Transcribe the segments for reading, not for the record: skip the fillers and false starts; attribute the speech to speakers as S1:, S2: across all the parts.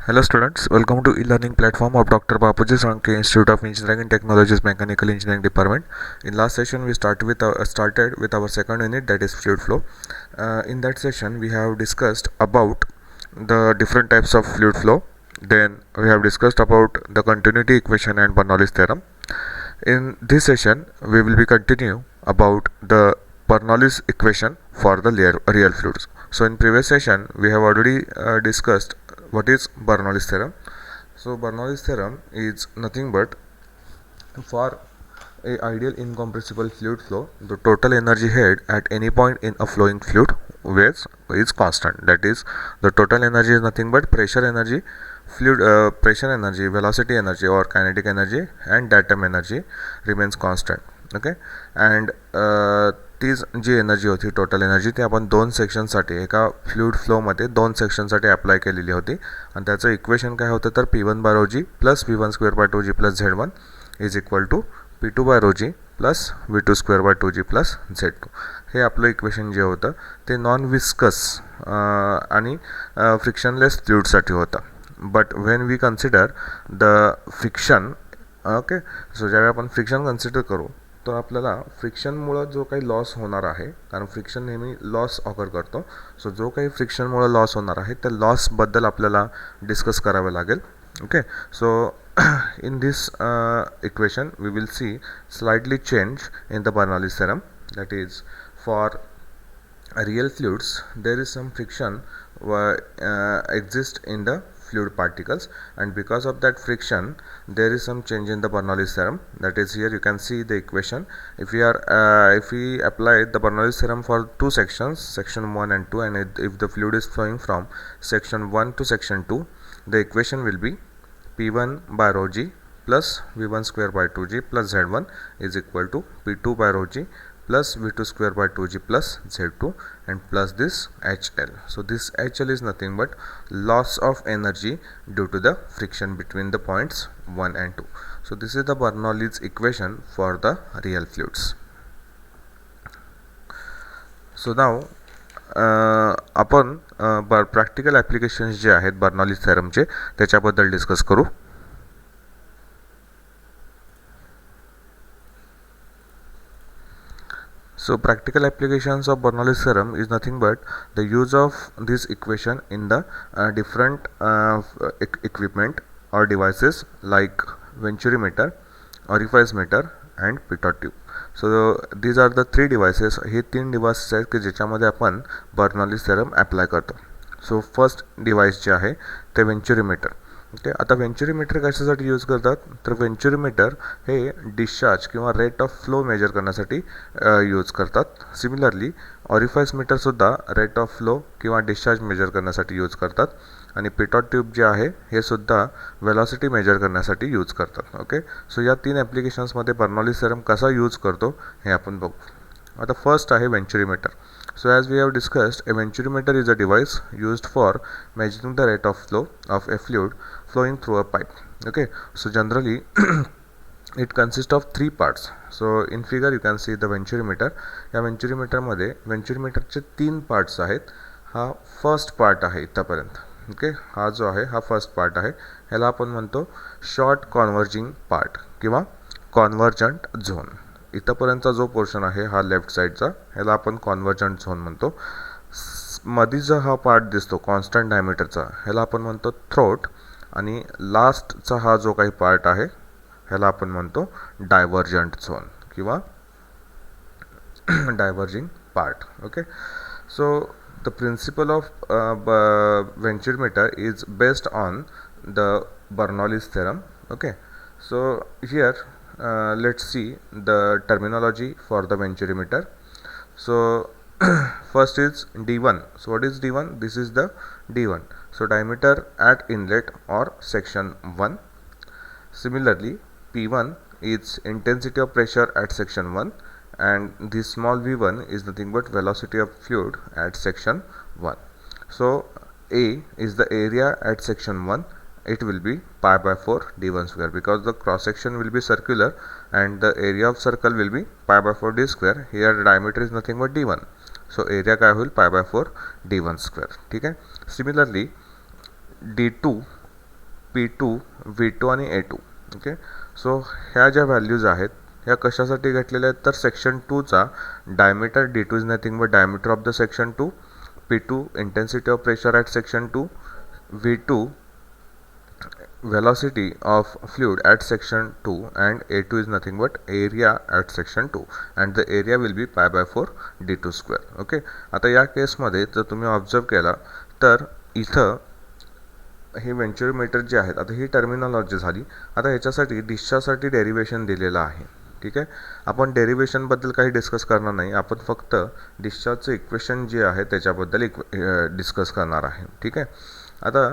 S1: Hello students, welcome to e-learning platform of Dr. Bapuji Sankey Institute of Engineering and Technologies Mechanical Engineering Department. In last session we started with our second unit, that is fluid flow. In that session we have discussed about the different types of fluid flow. Then we have discussed about the continuity equation and Bernoulli's theorem. In this session we will be continue about the Bernoulli's equation for the real fluids. So in previous session we have already discussed what is Bernoulli's theorem. So Bernoulli's theorem is nothing but for a ideal incompressible fluid flow, the total energy head at any point in a flowing fluid is constant. That is, the total energy is nothing but pressure energy, fluid pressure energy, velocity energy or kinetic energy, and datum energy remains constant. Okay, and तीच जी energy होती total energy ती आपण दोन सेक्शनसाठी एका fluid फ्लोमध्ये दोन सेक्शनसाठी apply केलेली होती आणि त्याचं इक्वेशन काय होतं तर P1 by rho g plus V1 square by 2G plus Z1 is equal to P2 by rho g plus V2 square by 2G plus Z2. हे आपलं इक्वेशन जे होतं ते नॉन विस्कस आणि फ्रिक्शनलेस फ्लुइडसाठी होतं. But when we consider the friction, okay, so ज्यावेळी आपण फ्रिक्शन कन्सिडर करू तर आपल्याला फ्रिक्शनमुळं जो काही लॉस होणार आहे, कारण फ्रिक्शन नेहमी लॉस ऑकर करतो, सो जो काही फ्रिक्शनमुळं लॉस होणार आहे त्या लॉसबद्दल आपल्याला डिस्कस करावं लागेल. Okay, so in this equation we will see slightly change in the Bernoulli's theorem. That is, for real fluids there is some friction exist in the fluid particles, and because of that friction there is some change in the Bernoulli's theorem. That is, here you can see the equation. If we apply the Bernoulli's theorem for two sections, section 1 and 2, and if the fluid is flowing from section 1 to section 2, the equation will be P1 by rho g plus V1 square by 2G plus Z1 is equal to P2 by rho g plus V2 square by 2G plus Z2 and plus this HL. So this HL is nothing but loss of energy due to the friction between the points 1 and 2. So this is the Bernoulli's equation for the real fluids. So now आपण practical applications जे आहेत Bernoulli's थेरमचे त्याच्याबद्दल discuss करू. So practical applications of Bernoulli's theorem is nothing but the use of this equation in the different equipment or devices like venturimeter, orifice meter and pitot tube. So these are the three devices. हे तीन devices आहेत की ज्याच्यामध्ये आपण Bernoulli's theorem apply करतो. So first device जे आहे ते वेंचुरीमीटर. ओके, आता वेंचुरीमीटर कशासाठी यूज करतात तर वेंचुरीमीटर हे डिस्चार्ज किंवा रेट ऑफ फ्लो मेजर करण्यासाठी यूज करतात. सिमिलरली ऑरिफाइस मीटरसुद्धा रेट ऑफ फ्लो किंवा डिस्चार्ज मेजर करण्यासाठी यूज करतात. आणि पिटॉट ट्यूब जे आहे हे सुद्धा वेलॉसिटी मेजर करण्यासाठी यूज करतात. ओके, सो या तीन ॲप्लिकेशन्समध्ये बर्नॉलीज थेरम कसा यूज करतो हे आपण बघू. आता फर्स्ट आहे venturimeter. So as we have discussed, a venturimeter is a device used for measuring the rate of flow of a fluid flowing through a pipe. Okay, so generally it consists of three parts. So in figure you can see the venturimeter. या venturimeter मध्ये venturimeterचे तीन parts आहेत. हा first part आहे इथपर्यंत. Okay, हा जो आहे हा फर्स्ट पार्ट आहे. ह्याला आपण म्हणतो शॉर्ट कॉन्व्हर्जिंग पार्ट किंवा कॉन्व्हर्जंट झोन. इथपर्यंतचा जो पोर्शन आहे हा लेफ्ट साईडचा, ह्याला आपण कॉन्व्हर्जंट झोन म्हणतो. मध्ये जो हा पार्ट दिसतो कॉन्स्टंट डायमीटरचा ह्याला आपण म्हणतो थ्रोट, आणि लास्टचा हा जो काही पार्ट आहे ह्याला आपण म्हणतो डायव्हर्जंट झोन किंवा diverging part. Okay, so the principle of venturimeter is based on the Bernoulli's theorem. Okay, so here let's see the terminology for the venturimeter. So first is D1. So what is D1? This is the D1. So diameter at inlet or section 1. Similarly P1 is intensity of pressure at section 1, and this small v1 is nothing but velocity of fluid at section 1. So A is the area at section 1. It will be pi by 4 d1 square, because the cross section will be circular and the area of circle will be pi by 4 d square. Here the diameter is nothing but d1, so area काय होईल pi by 4 d1 square. ठीक आहे. Similarly D2 P2, V2 आणि A2. Okay, so ह्या ज्या values आहेत ह्या कशासाठी घेतलेल्या आहेत तर सेक्शन 2चा diameter D2 is nothing but diameter of the section 2, P2 intensity of pressure at section 2, V2 velocity of fluid at section 2, and A2 is nothing but area at section 2, and the area will be pi by 4 d2 square. Okay, आता या केसमध्ये जर तुम्ही observe केला तर इथं हे व्हेंचुरोमीटर जे आहेत, आता ही टर्मिनॉलॉजी झाली. आता ह्याच्यासाठी डिस्चार्जसाठी डेरिवेशन दिलेलं आहे. ठीक आहे, आपण डेरिवेशनबद्दल काही डिस्कस करणार नाही, आपण फक्त डिस्चार्जचं इक्वेशन जे आहे त्याच्याबद्दल डिस्कस करणार आहे. ठीक आहे, आता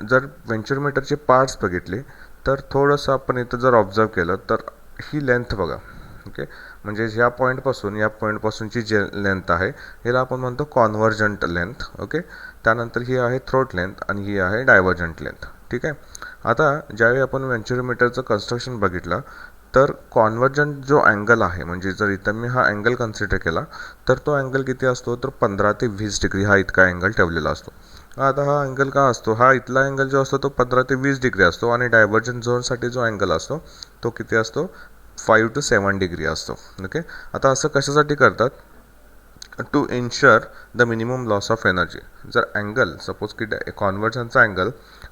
S1: जर व्हेंचुरोमीटरचे पार्ट्स बघितले तर थोडंसं आपण इथं जर ऑब्झर्व केलं तर ही लेंथ बघा. ओके, म्हणजे ह्या पॉईंटपासून या पॉईंटपासूनची जे लेंथ आहे ह्याला आपण म्हणतो कॉन्व्हर्जंट लेंथ. ओके, त्यानंतर ही आहे थ्रोट लेंथ आणि ही आहे डायव्हर्जंट लेंथ. ठीक आहे, आता ज्यावेळी आपण व्हेंचुरोमीटरचं कन्स्ट्रक्शन बघितलं तर कॉन्व्हर्जंट जो अँगल आहे, म्हणजे जर इथं मी हा अँगल कन्सिडर केला तर तो अँगल किती असतो तर 15 ते 20 डिग्री हा इतका अँगल ठेवलेला असतो. आता हा अँगल का असतो, हा इथला अँगल जो असतो तो 15 ते 20 डिग्री असतो आणि डायव्हर्जंट झोनसाठी जो अँगल असतो तो किती असतो 5 to 7 डिग्री असतो. ओके, आता असं कशासाठी करतात to ensure the minimum loss of energy. जर अँगल सपोज की कॉन्व्हर्जनचा अँगल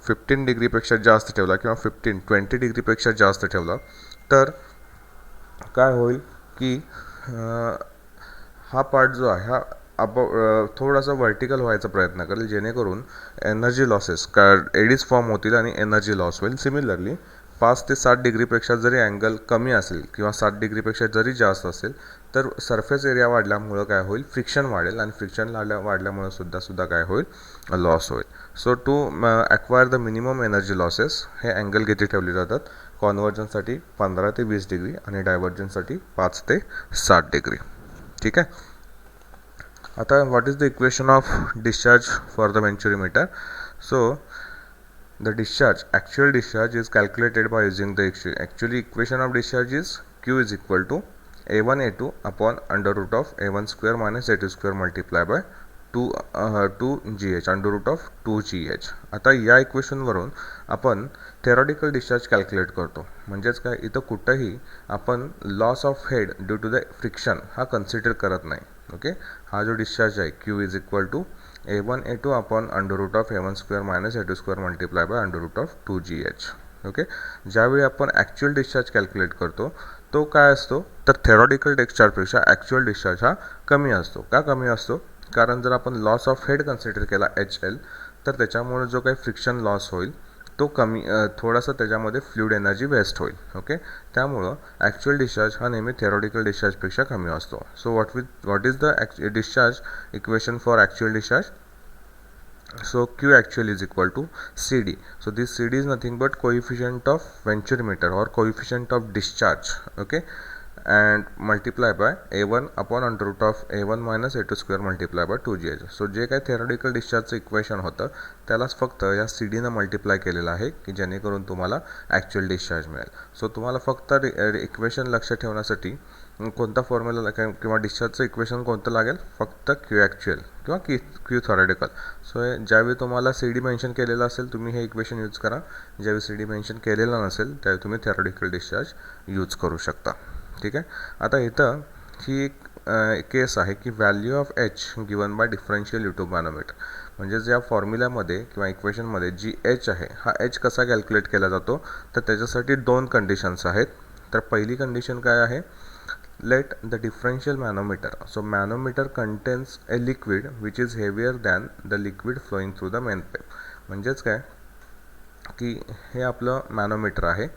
S1: 15 डिग्रीपेक्षा जास्त ठेवला किंवा 20 डिग्रीपेक्षा जास्त ठेवला तर काय होईल की हा पार्ट जो आहे हा थोडासा व्हर्टिकल व्हायचा प्रयत्न करेल जेणेकरून एनर्जी लॉसेस एडीज फॉर्म होतील आणि एनर्जी लॉस होईल. सिमिलरली 5 ते 7 डिग्रीपेक्षा जरी अँगल कमी असेल किंवा 7 डिग्रीपेक्षा जरी जास्त असेल तर सरफेस एरिया वाढल्यामुळं काय होईल फ्रिक्शन वाढेल आणि फ्रिक्शन वाढल्यामुळं सुद्धा काय होईल लॉस होईल. So to acquire the minimum energy losses हे अँगल किती ठेवले जातात कॉन्व्हर्जनसाठी 15 ते 20 डिग्री आणि डायव्हर्जनसाठी 5 ते 7 डिग्री. ठीक आहे, आता what is the equation of discharge for the venturimeter? So the actual discharge is calculated by using the actually equation of discharge is Q is equal to A1 A2 upon under root of A1 square minus A2 square multiplied by 2GH under root of 2GH. आता या इक्वेशनवरून आपण theoretical discharge calculate करतो. म्हणजेच काय इथं कुठंही आपण loss of head due to the friction हा कन्सिडर करत नाही. ओके, हा जो डिस्चार्ज आहे Q is equal to A1 A2 upon under root of A1 square minus A2 square multiply by under root of 2GH. Okay, ज्यावेळी आपण actual discharge calculate करतो तो काय असतो तर थेरॉटिकल डिस्चार्जपेक्षा ॲक्च्युअल डिस्चार्ज हा कमी असतो. का कमी असतो, कारण जर आपण लॉस ऑफ हेड कन्सिडर केला HL तर त्याच्यामुळे जो काही फ्रिक्शन लॉस होईल तो कमी थोडासा त्याच्यामध्ये फ्लुइड एनर्जी वेस्ट होईल. ओके, त्यामुळं ॲक्च्युअल डिस्चार्ज हा नेहमी थेरॉटिकल डिस्चार्जपेक्षा कमी असतो. So what is the discharge equation for actual discharge? So Q actual is equal to CD. So this CD is nothing but coefficient of venturimeter or coefficient of discharge. Okay, and multiply by A1 upon under root of A1 minus A2 square multiply by 2GH. So जे काही theoretical dischargeचं equation होतं त्यालाच फक्त या CD ने multiply केलेलं आहे की जेणेकरून तुम्हाला ॲक्च्युअल डिस्चार्ज मिळेल. सो तुम्हाला फक्त इक्वेशन लक्षात ठेवण्यासाठी कोणता फॉर्म्युला किंवा डिस्चार्जचं इक्वेशन कोणतं लागेल फक्त Q ॲक्च्युअल किंवा Q थेरॉटिकल. सो ज्यावेळी तुम्हाला CD मेन्शन केलेलं असेल तुम्ही हे इक्वेशन यूज करा, ज्यावेळी CD मेन्शन केलेलं नसेल त्यावेळी तुम्ही थेरॉटिकल डिस्चार्ज यूज करू शकता. ठीक आहे, आता इथं ही एक केस आहे की value of H given by differential U tube manometer. म्हणजेच या फॉर्म्युल्यामध्ये किंवा इक्वेशनमध्ये जी H आहे हा H कसा कॅल्क्युलेट केला जातो तर त्याच्यासाठी दोन कंडिशन्स आहेत. तर पहिली कंडिशन काय आहे, let the differential manometer, so manometer contains a liquid which is heavier than the liquid flowing through the main pipe. म्हणजेच काय की हे आपलं मॅनोमीटर आहे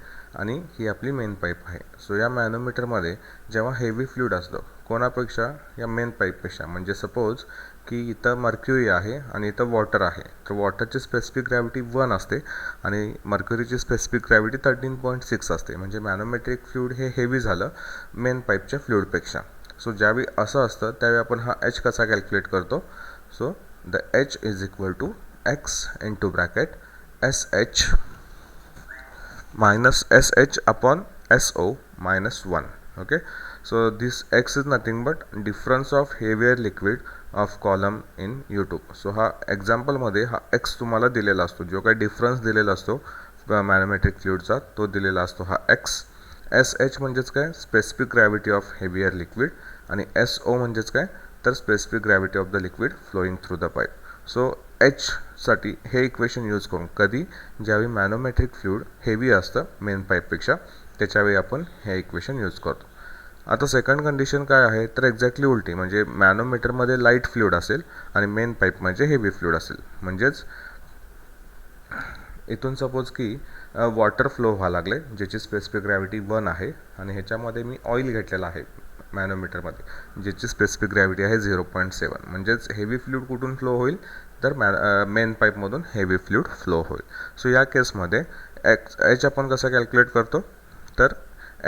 S1: आणि ही आपली मेन पाईप आहे. सो या मॅनोमीटरमध्ये जेव्हा हेवी फ्लुइड असतं कोणापेक्षा या मेन पाईपपेक्षा, म्हणजे सपोज की इथं मर्क्युरी आहे आणि इथं वॉटर आहे तर वॉटरची स्पेसिफिक ग्रॅव्हिटी 1 असते आणि मर्क्युरीची स्पेसिफिक ग्रॅव्हिटी 13.6 असते. म्हणजे मॅनोमेट्रिक फ्लुइड हे हेवी झालं मेन पाईपच्या फ्लुइडपेक्षा. सो ज्यावेळी असं असतं त्यावेळी आपण हा H कसा कॅल्क्युलेट करतो. So the H is equal to X into bracket SH minus SH upon SO minus 1. Okay, so this X is nothing but difference of heavier liquid of column in U2. So हा एक्झाम्पलमध्ये हा X तुम्हाला दिलेला असतो, जो काही difference दिलेला असतो मॅनोमेट्रिक फ्लुइडचा तो दिलेला असतो हा एक्स. एस एच म्हणजेच काय, specific gravity of heavier liquid, आणि एस ओ म्हणजेच काय तर specific gravity of the liquid flowing through the pipe. So एचसाठी हे इक्वेशन यूज करून कधी ज्यावेळी मॅनोमेट्रिक फ्लुइड हेवी असतं मेन पाईपपेक्षा त्याच्यावेळी आपण हे इक्वेशन यूज करतो. आता सेकंड कंडिशन काय आहे तर एक्झॅक्टली उलटी, म्हणजे मॅनोमीटरमध्ये लाईट फ्लुइड असेल आणि मेन पाईप म्हणजे हेवी फ्लुइड असेल. म्हणजेच इथून सपोज की वॉटर फ्लो व्हायला लागले ज्याची स्पेसिफिक ग्रॅव्हिटी 1 आहे आणि ह्याच्यामध्ये मी ऑइल घेतलेला आहे मॅनोमीटरमध्ये ज्याची स्पेसिफिक ग्रॅव्हिटी आहे 0.7. म्हणजेच हेवी फ्लुइड कुठून फ्लो होईल तर मेन पाईपमधून हेवी फ्लुइड फ्लो होईल. सो या केसमध्ये एच आपण कसं कॅल्क्युलेट करतो तर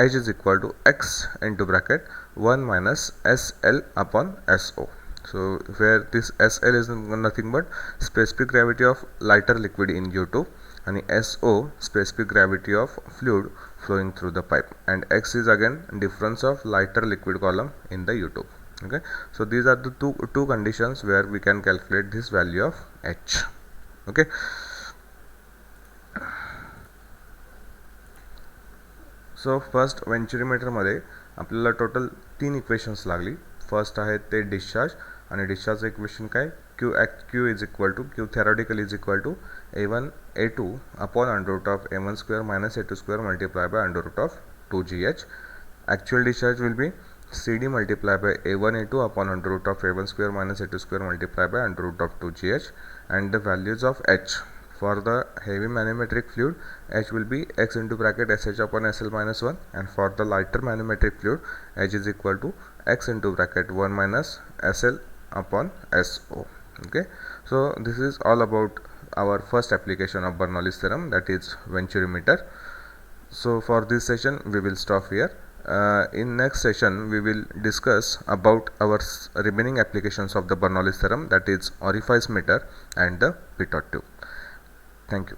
S1: H is equal to x into bracket 1 minus SL upon SO. So where this SL is nothing but specific gravity of lighter liquid in U2 and SO specific gravity of fluid flowing through the pipe, and X is again difference of lighter liquid column in the U2. Okay, so these are the two conditions where we can calculate this value of H. Okay. So first वेंचुरीमीटरमध्ये आपल्याला total 3 equations लागली. First आहे ते discharge, आणि डिस्चार्जचं equation काय Q is equal to Q theoretical is equal to A1 A2 upon under root of A1 square minus A2 square multiply by under root of 2GH. Actual discharge will be CD multiplied by A1 A2 upon under root of A1 square minus A2 square multiplied by under root of 2GH, and the values of H. For the heavy manometric fluid, H will be X into bracket SH upon SL minus 1, and for the lighter manometric fluid, H is equal to X into bracket 1 minus SL upon SO. Okay, so this is all about our first application of Bernoulli's theorem, that is venturimeter. So for this session we will stop here. In next session we will discuss about our remaining applications of the Bernoulli's theorem, that is orifice meter and the pitot tube. Thank you.